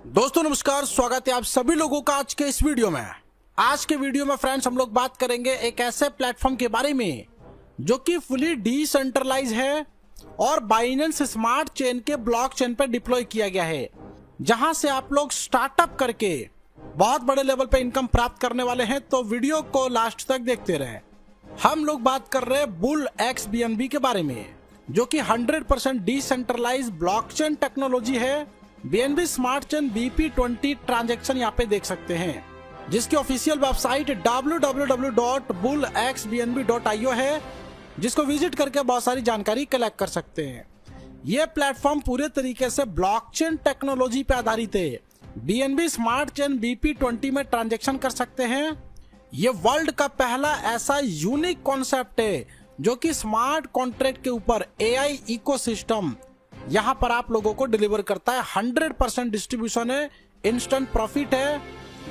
दोस्तों नमस्कार, स्वागत है आप सभी लोगों का आज के इस वीडियो में। आज के वीडियो में फ्रेंड्स हम लोग बात करेंगे एक ऐसे प्लेटफॉर्म के बारे में जो कि फुली डिसेंट्रलाइज है और बाइनेंस स्मार्ट चेन के ब्लॉकचेन पर डिप्लॉय किया गया है, जहां से आप लोग स्टार्टअप करके बहुत बड़े लेवल पे इनकम प्राप्त करने वाले हैं। तो वीडियो को लास्ट तक देखते रहे। हम लोग बात कर रहे हैं बुल एक्स BNB के बारे में, जो कि 100% डिसेंट्रलाइज ब्लॉकचेन टेक्नोलॉजी है। BNB smart chain BP20 transaction यहाँ पे देख सकते हैं, जिसकी ऑफिशियल वेबसाइट www.bullxbnb.io है, जिसको विजिट करके बहुत सारी जानकारी कलेक्ट कर सकते हैं। ये प्लेटफॉर्म पूरे तरीके से ब्लॉकचेन टेक्नोलॉजी पे आधारित है। BNB स्मार्ट चेन BP20 में ट्रांजैक्शन कर सकते हैं। ये वर्ल्ड का पहला ऐसा यूनिक कॉन्सेप्ट है जो कि स्मार्ट कॉन्ट्रैक्ट के ऊपर AI इकोसिस्टम यहाँ पर आप लोगों को डिलीवर करता है। 100% डिस्ट्रीब्यूशन है, इंस्टेंट प्रॉफिट है,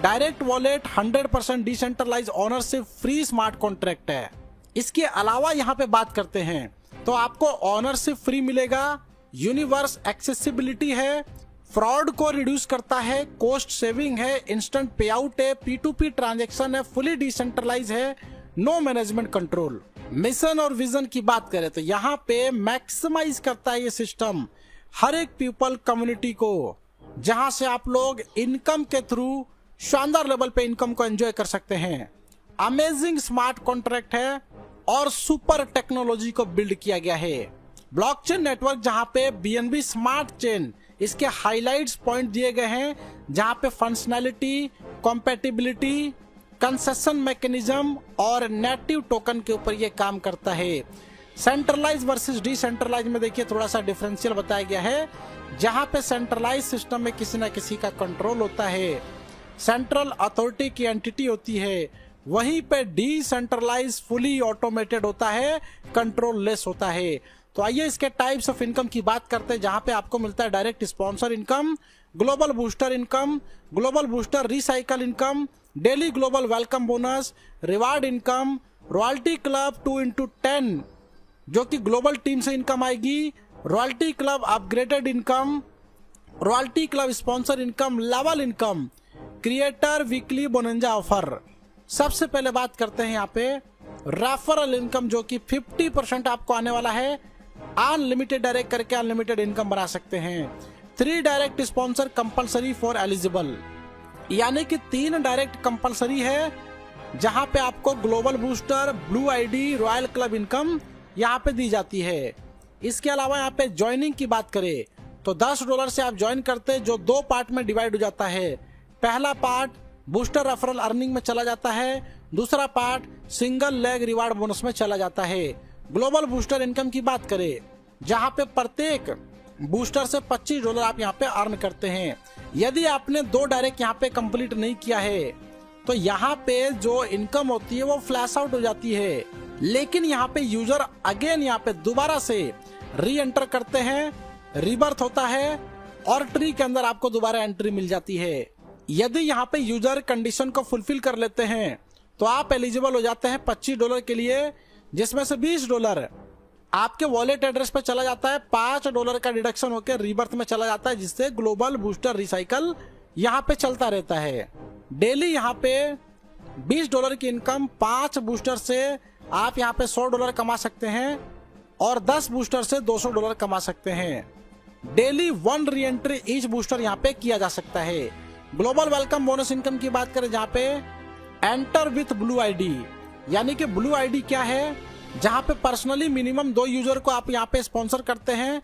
direct wallet, 100% decentralize ownership, free smart contract है। इसके अलावा यहाँ पे बात करते हैं तो आपको ओनरशिप फ्री मिलेगा, यूनिवर्स एक्सेसिबिलिटी है, फ्रॉड को रिड्यूस करता है, कॉस्ट सेविंग है, इंस्टेंट पे आउट है, P2P ट्रांजेक्शन है, फुली डिसेंट्रलाइज है, नो मैनेजमेंट कंट्रोल। मिशन और विजन की बात करें तो यहाँ पे मैक्सिमाइज करता है ये सिस्टम हर एक पीपल कम्युनिटी को, जहां से आप लोग इनकम के थ्रू शानदार लेवल पे इनकम को एंजॉय कर सकते हैं। अमेजिंग स्मार्ट कॉन्ट्रैक्ट है और सुपर टेक्नोलॉजी को बिल्ड किया गया है। ब्लॉकचेन नेटवर्क जहां पे BNB स्मार्ट चेन, इसके हाइलाइट्स पॉइंट दिए गए हैं, जहां पे फंक्शनैलिटी, कॉम्पैटिबिलिटी, कंसेशन मैकेनिज्म और नेटिव टोकन के ऊपर ये काम करता है। सेंट्रलाइज वर्सेस डिसेंट्रलाइज में देखिए थोड़ा सा डिफरेंशियल बताया गया है, जहां पे सेंट्रलाइज सिस्टम में किसी ना किसी का कंट्रोल होता है, सेंट्रल अथॉरिटी की एंटिटी होती है, वहीं पे डिसेंट्रलाइज फुली ऑटोमेटेड होता है, कंट्रोल लेस होता है। तो आइए इसके टाइप्स ऑफ इनकम की बात करते हैं, जहां पे आपको मिलता है direct sponsor income, global booster income, global booster recycle income, daily global welcome bonus, reward income, royalty club 2x10 जो कि ग्लोबल टीम से इनकम आएगी, royalty club upgraded income, royalty club sponsor income, level income, creator weekly bonanza offer. सबसे पहले बात करते हैं यहाँ पे रेफरल इनकम, जो कि 50% आपको आने वाला है। अनलिमिटेड डायरेक्ट करके अनलिमिटेड इनकम बना सकते हैं। 3 direct sponsor compulsory for eligible, यानी कि 3 डायरेक्ट कंपलसरी है, जहां पे आपको global booster, blue ID, royal club income यहाँ पे दी जाती है। इसके अलावा यहाँ पे ज्वाइनिंग की बात करें तो $10 से आप ज्वाइन करते हैं, जो 2 पार्ट में डिवाइड हो जाता है। पहला पार्ट बूस्टर रेफरल अर्निंग में चला जाता है, दूसरा part single leg reward bonus में चला जाता है। ग्लोबल बूस्टर इनकम की बात करें, जहां पे प्रत्येक बूस्टर से $25 आप यहाँ पे अर्न करते हैं। यदि आपने 2 डायरेक्ट यहाँ पे कंप्लीट नहीं किया है तो यहाँ पे जो इनकम होती है वो फ्लैश आउट हो जाती है, लेकिन यहाँ पे यूजर अगेन यहाँ पे दोबारा से री एंटर करते हैं, रीबर्थ होता है और ट्री के अंदर आपको दोबारा एंट्री मिल जाती है। यदि यहाँ पे यूजर कंडीशन को फुलफिल कर लेते हैं तो आप एलिजिबल हो जाते हैं $25 के लिए, जिसमें से $20 आपके वॉलेट एड्रेस पे चला जाता है, $5 का डिडक्शन होकर रीबर्थ में चला जाता है, जिससे ग्लोबल बूस्टर रिसाइकल यहाँ पे चलता रहता है। डेली यहाँ पे $20 की इनकम 5 बूस्टर से आप यहाँ पे $100 कमा सकते हैं और 10 बूस्टर से $200 कमा सकते हैं। Daily 1 re entry each booster यहाँ पे किया जा सकता है। ग्लोबल वेलकम बोनस इनकम की बात करें, जहाँ पे एंटर विथ ब्लू ID, यानी कि ब्लू ID क्या है, जहां पे पर्सनली मिनिमम 2 यूजर को आप यहाँ पे स्पॉन्सर करते हैं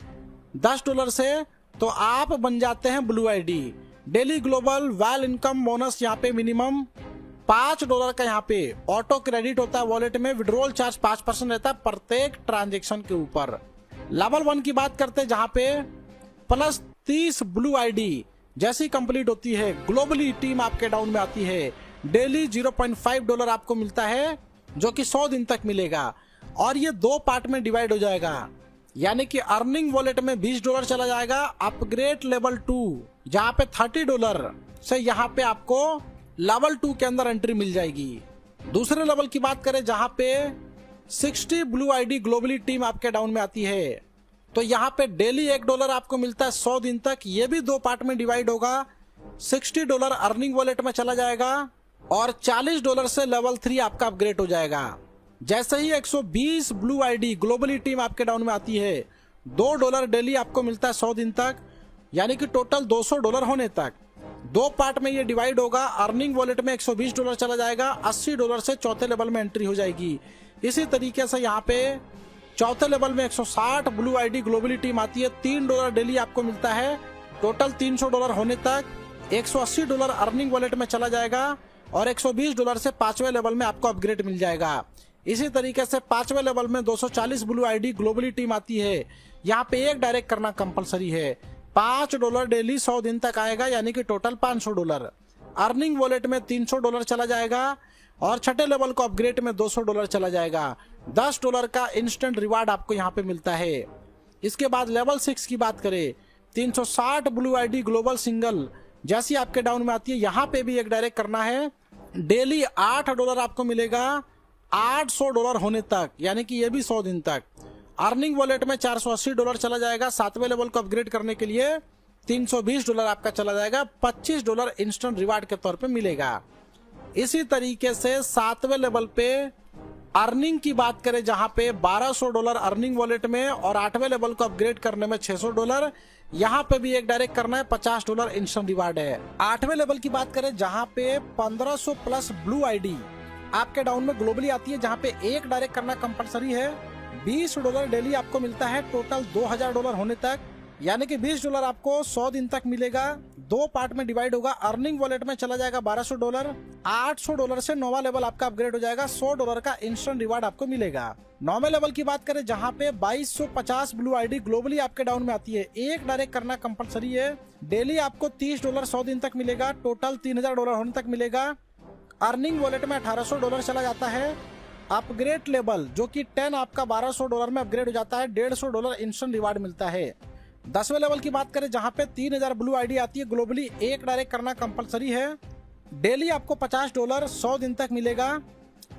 $10 से, तो आप बन जाते हैं blue ID। Daily global well income bonus यहाँ पे मिनिमम $5 का यहाँ पे ऑटो क्रेडिट होता है वॉलेट में, विड्रॉल चार्ज 5% रहता है प्रत्येक ट्रांजेक्शन के ऊपर। लेवल 1 की बात करते हैं, जहां पे प्लस 30 ब्लू ID जैसी कंप्लीट होती है, ग्लोबली टीम आपके डाउन में आती है। डेली $0.5 आपको मिलता है, जो कि 100 दिन तक मिलेगा और ये 2 पार्ट में डिवाइड हो जाएगा, यानी कि अर्निंग वॉलेट में $20 चला जाएगा, अपग्रेड लेवल 2 जहां पे $30 से यहाँ पे आपको लेवल 2 के अंदर एंट्री मिल जाएगी। दूसरे लेवल की बात करें, जहां पे 60 ब्लू ID ग्लोबली टीम आपके डाउन में आती है, तो यहाँ पे डेली $1 आपको मिलता है 100 दिन तक। ये भी 2 पार्ट में डिवाइड होगा, $60 अर्निंग वॉलेट में चला जाएगा और $40 से लेवल 3 आपका अपग्रेड हो जाएगा। जैसे ही 120 ब्लू आईडी ग्लोबली टीम आपके डाउन में आती है, $2 डेली आपको मिलता है 100 दिन तक, यानी कि टोटल $200 होने तक। 2 पार्ट में ये डिवाइड होगा। अर्निंग वॉलेट में $120 चला जाएगा, $80 से चौथे लेवल में एंट्री हो जाएगी। इसी तरीके से यहाँ पे चौथे लेवल में 160 ब्लू आईडी ग्लोबली टीम आती है, $3 डेली आपको मिलता है, टोटल $300 होने तक। $180 अर्निंग वॉलेट में चला जाएगा और $120 से 5वें लेवल में आपको अपग्रेड मिल जाएगा। इसी तरीके से 5वें लेवल में 240 ब्लू आईडी ग्लोबली टीम आती है, यहाँ पे एक डायरेक्ट करना कंपलसरी है। $5 डेली 100 दिन तक आएगा, यानी कि टोटल $500। अर्निंग वॉलेट में $300 चला जाएगा और छठे लेवल को अपग्रेड में $200 चला जाएगा। $10 का इंस्टेंट रिवार्ड आपको यहाँ पे मिलता है। इसके बाद लेवल 6 की बात करें, 360 ब्लू आईडी ग्लोबल सिंगल जैसी आपके डाउन में आती है, यहाँ पे भी एक डायरेक्ट करना है। डेली $8 आपको मिलेगा, $800 होने तक, यानी कि ये भी 100 दिन तक। अर्निंग वॉलेट में $480 चला जाएगा। 7वें लेवल को अपग्रेड करने के लिए $320 आपका चला जाएगा, $25 इंस्टेंट रिवार्ड के तौर पे मिलेगा। इसी तरीके से 7वें लेवल पे अर्निंग की बात करें, जहां पे $1200 अर्निंग वॉलेट में और 8वें लेवल को अपग्रेड करने में $600, यहाँ पे भी एक डायरेक्ट करना है, $50 इंस्टेंट रिवार्ड है। 8वें लेवल की बात करें, जहां पे 1500 प्लस ब्लू आईडी आपके डाउन में ग्लोबली आती है, जहां पे एक डायरेक्ट करना कंपलसरी है। $20 डेली आपको मिलता है, टोटल $2000 होने तक, यानी कि $20 आपको 100 दिन तक मिलेगा। 2 पार्ट में डिवाइड होगा। अर्निंग वॉलेट में चला जाएगा $1200, $800 से 9वां लेवल आपका अपग्रेड हो जाएगा, $100 का इंस्टेंट रिवार्ड आपको मिलेगा। 9वें लेवल की बात करें, जहां पे 2250 ब्लू आईडी ग्लोबली आपके डाउन में आती है, एक डायरेक्ट करना कंपलसरी है। डेली आपको $30 100 दिन तक मिलेगा, टोटल $3000 होने तक मिलेगा। अर्निंग वॉलेट में $1800 चला जाता है। अपग्रेड लेवल जो कि 10 आपका $1200 में अपग्रेड हो जाता है, $150 इंस्टेंट रिवार्ड मिलता है। 10वें लेवल की बात करें, जहां पे 3000 ब्लू आईडी आती है ग्लोबली, एक डायरेक्ट करना कंपलसरी है। डेली आपको $50 100 दिन तक मिलेगा,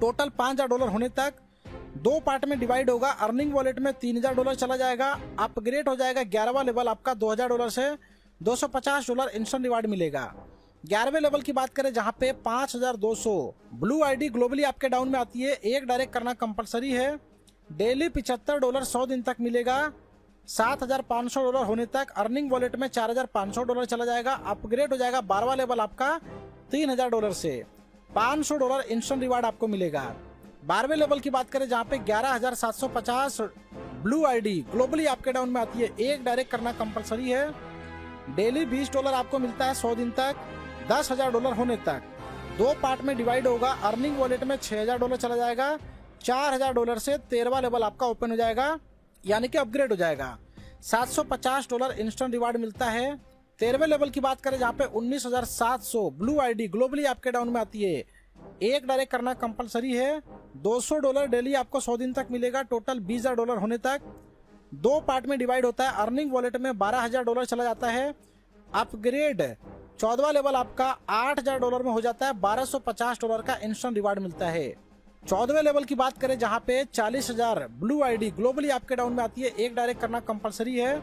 टोटल $5000 होने तक। 2 पार्ट में डिवाइड होगा। अर्निंग वॉलेट में $3000 चला जाएगा, अपग्रेड हो जाएगा 11वां लेवल आपका $2000 से, $250 इंस्टेंट रिवार्ड मिलेगा। 11वें लेवल की बात करें, जहां पे 5200 ब्लू आईडी ग्लोबली आपके डाउन में आती है, एक डायरेक्ट करना कंपलसरी है। डेली $75 100 दिन तक मिलेगा, $7500 होने तक। अर्निंग वॉलेट में $4500 चला जाएगा, अपग्रेड हो जाएगा 12वां लेवल आपका $3000 से, $500 इंस्टेंट रिवार्ड आपको मिलेगा। 12वें लेवल की बात करें, जहां पे 11750 ब्लू आईडी ग्लोबली आपके डाउन में आती है, एक डायरेक्ट करना कंपलसरी है। डेली $20 आपको मिलता है 100 दिन तक, $10,000 होने तक। 2 पार्ट में डिवाइड होगा। अर्निंग वॉलेट में $6000 चला जाएगा, $4000 से 13वां लेवल आपका ओपन हो जाएगा, यानी कि अपग्रेड हो जाएगा। $750 इंस्टेंट रिवार्ड मिलता है। 13वें लेवल की बात करें, जहां पे 19700 ब्लू आईडी ग्लोबली आपके डाउन में आती है, एक डायरेक्ट करना कंपलसरी है। $200 डेली आपको 100 दिन तक मिलेगा, टोटल $20000 होने तक। 2 पार्ट में डिवाइड होता है। अर्निंग वॉलेट में $12000 चला जाता है। अपग्रेड 14वां लेवल आपका $8000 में हो जाता है, $1250 का इंस्टेंट रिवार्ड मिलता है। 14वें लेवल की बात करें, जहां पे 40000 ब्लू आईडी ग्लोबली आपके डाउन में आती है, एक डायरेक्ट करना कंपलसरी है।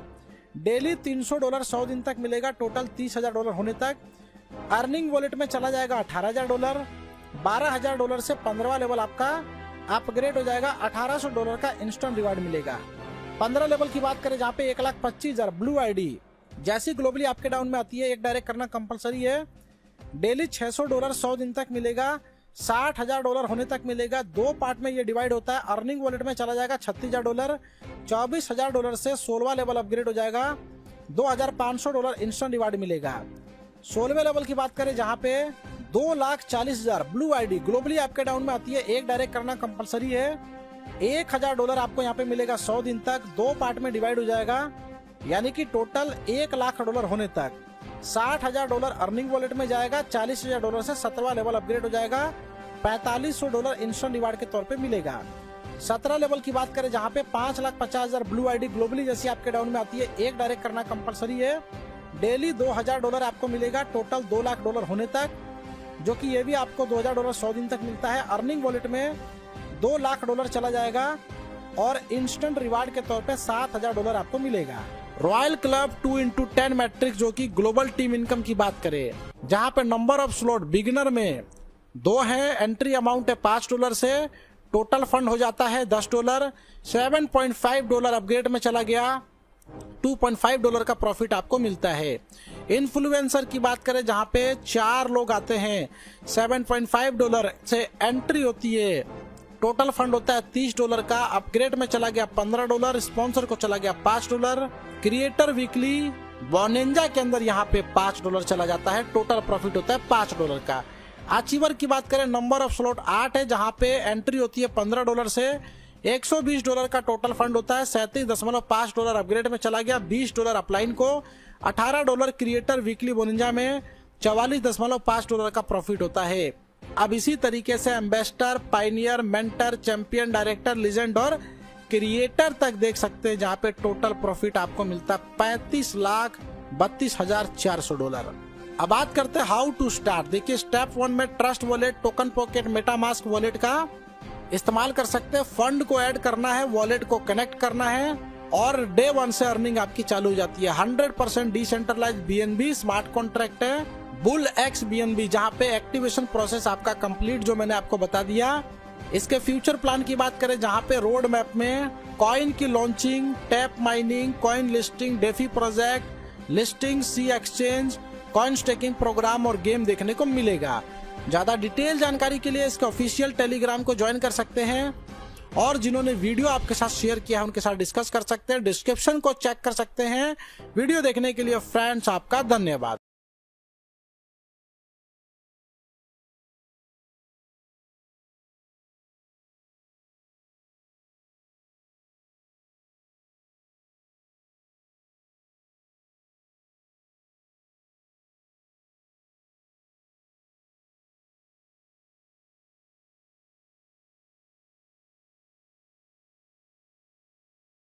डेली $300 100 दिन तक मिलेगा, टोटल $30000 होने तक। अर्निंग वॉलेट में चला जाएगा $18000, $12000 से 15वां लेवल आपका अपग्रेड हो जाएगा, $1800 का इंस्टेंट रिवार्ड मिलेगा। 15 लेवल की बात करें, जहां पे 1,25,000 ब्लू आईडी जैसी ग्लोबली आपके डाउन में आती है, एक डायरेक्ट करना कंपलसरी है। डेली $600 100 दिन तक मिलेगा, $60000 होने तक मिलेगा। 2 पार्ट में ये डिवाइड होता है। अर्निंग वॉलेट में चला जाएगा $36000, $24000 से 16वां लेवल अपग्रेड हो जाएगा, $2500 इंस्टेंट रिवार्ड मिलेगा। 16वें लेवल की बात करें, जहां पे 2,40,000 ब्लू आईडी ग्लोबली आपके डाउन में आती है, एक डायरेक्ट करना कंपलसरी है। $1000 आपको यहाँ पे मिलेगा 100 दिन तक। 2 पार्ट में डिवाइड हो जाएगा, यानी कि टोटल $1,00,000 होने तक। $60,000 अर्निंग वॉलेट में जाएगा, $40,000 से 17वां लेवल अपग्रेड हो जाएगा, $4500 इंस्टेंट रिवार्ड के तौर पे मिलेगा। 17 लेवल की बात करें, जहां पे 5,50,000 ब्लू आईडी ग्लोबली जैसी आपके डाउन में आती है, एक डायरेक्ट करना कंपलसरी है। डेली $2000 आपको मिलेगा, टोटल $2,00,000 होने तक, जो कि ये भी आपको $2000 100 दिन तक मिलता है। अर्निंग वॉलेट में $2,00,000 चला जाएगा और इंस्टेंट रिवार्ड के तौर पे $7,000 आपको मिलेगा। रॉयल क्लब 2x10 मैट्रिक्स जो कि ग्लोबल टीम इनकम की बात करें, जहां पे नंबर ऑफ स्लॉट बिगिनर में 2 है, एंट्री अमाउंट है $5 से, टोटल फंड हो जाता है $10, $7.5 अपग्रेड में चला गया, $2.5 का प्रॉफिट आपको मिलता है। इन्फ्लुएंसर की बात करें जहां पे 4 लोग आते हैं, $7.5 से एंट्री होती है, टोटल फंड होता है $30 का, अपग्रेड में चला गया $15, स्पॉन्सर को चला गया $5, क्रिएटर वीकली बोनेंजा के अंदर यहाँ पे $5 चला जाता है, टोटल प्रॉफिट होता है $5 का। अचीवर की बात करें, नंबर ऑफ स्लॉट 8 है, जहां पे एंट्री होती है $15 से, $120 का टोटल फंड होता है, $37.5 अपग्रेड में चला गया, $20 अपलाइन को, $18 क्रिएटर वीकली बोनिंजा में, $44.5 का प्रॉफिट होता है। अब इसी तरीके से ambassador, pioneer, mentor, champion, director, legend और क्रिएटर तक देख सकते हैं, जहां पे टोटल प्रॉफिट आपको मिलता है $35,32,400। अब बात करते हैं हाउ टू स्टार्ट। देखिए स्टेप 1 में trust wallet, token pocket, MetaMask wallet का इस्तेमाल कर सकते हैं। फंड को ऐड करना है, वॉलेट को कनेक्ट करना है और डे 1 से अर्निंग आपकी चालू हो जाती है। 100% डिसेंट्रलाइज्ड BNB स्मार्ट कॉन्ट्रैक्ट है, बुल एक्स BNB, जहां पे एक्टिवेशन प्रोसेस आपका कंप्लीट जो मैंने आपको बता दिया। इसके फ्यूचर प्लान की बात करें, जहां पे रोड मैप में कॉइन की launching, tap mining, coin listing, DeFi project listing, C exchange, coin staking program और गेम देखने को मिलेगा। ज्यादा डिटेल जानकारी के लिए इसके ऑफिशियल टेलीग्राम को ज्वाइन कर सकते हैं और जिन्होंने वीडियो आपके साथ शेयर किया है उनके साथ डिस्कस कर सकते हैं। डिस्क्रिप्शन को चेक कर सकते हैं। वीडियो देखने के लिए फ्रेंड्स आपका धन्यवाद।